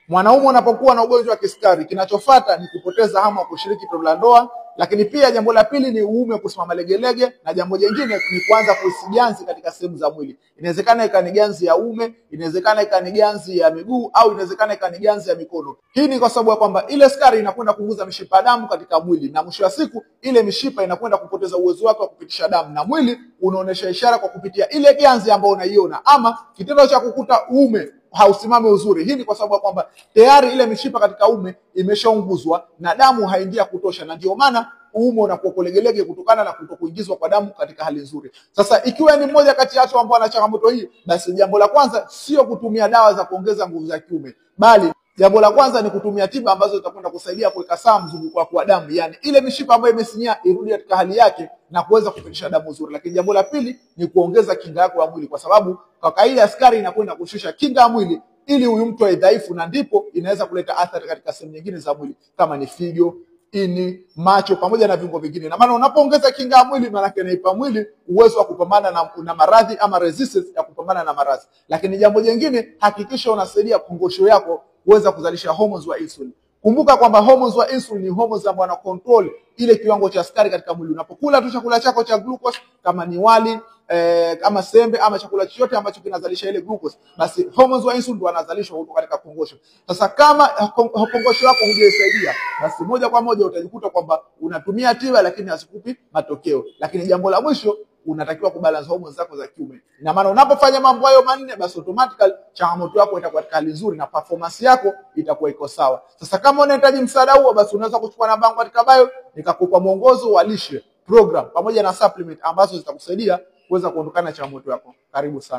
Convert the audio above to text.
Mwanaume unapokuwa na ugonjwa wa kisukari, kinachofuata ni kupoteza hamu ya kushiriki tendo la ndoa, lakini pia jambo la pili ni uume kusimama legelege, na jambo jingine ni kuanza kuhisi katika sehemu za mwili. Inawezekana ikani ganzi ya uume, inawezekana ikani ganzi ya miguu, au inawezekana ikani ganzi ya mikono. Hii ni kwa sababu ya kwamba ile sukari inakwenda kupunguza mishipa ya damu katika mwili, na mwisho wa siku ile mishipa inakwenda kupoteza uwezo wake wa kupitisha damu, na mwili unaonesha ishara kwa kupitia ile ganzi ambayo unaiona, ama kitendo cha kukuta uume hausimame uzuri. Hii ni kwa sababu kwamba tayari ile mishipa katika uume imeshaunguzwa na damu haingia kutosha, na ndio maana uume unakuwa legelege kutokana na kutokuingizwa kwa damu katika hali nzuri. Sasa ikiwa ni mmoja kati ya watu ambao wana changamoto hii, basi jambo la kwanza sio kutumia dawa za kuongeza nguvu za kiume, bali jambo la kwanza ni kutumia tiba ambazo zitakwenda kusaidia kuweka sawa mzunguko wa damu, yani ile mishipa ambayo imesinyaa irudi katika hali yake na kuweza kupitisha damu nzuri. Lakini jambo la pili ni kuongeza kinga yako ya mwili, kwa sababu kwa kawaida sukari inakwenda kushusha kinga ya mwili ili huyu mtu awe dhaifu, na ndipo inaweza kuleta athari katika sehemu nyingine za mwili kama ni figo, ini, macho pamoja na viungo vingine. Na maana unapoongeza kinga ya mwili, maana yake inaipa mwili uwezo wa kupambana na maradhi, ama resistance ya kupambana na maradhi. Lakini jambo jingine, hakikisha unasaidia kongosho yako kuweza kuzalisha hormones wa insulin. Kumbuka kwamba hormones wa insulin ni hormones ambazo wana control ile kiwango cha sukari katika mwili. Unapokula tu chakula chako cha glucose, kama ni wali, kama sembe, ama chakula chochote ambacho kinazalisha ile glucose, basi hormones wa insulin wanazalishwa huko katika kongosho. Sasa kama kongosho yako hujasaidia, basi moja kwa moja utajikuta kwamba unatumia tiba lakini hasikupi matokeo. Lakini jambo la mwisho, unatakiwa kubalance hormones zako za kiume. Ina maana unapofanya mambo hayo manne, basi automatically changamoto yako itakuwa katika hali nzuri na performance yako itakuwa iko sawa. Sasa kama unahitaji msaada huo, basi unaweza kuchukua namba yangu katika bio, nikakupa mwongozo wa lishe, program pamoja na supplement ambazo zitakusaidia kuweza kuondokana na changamoto yako. Karibu sana.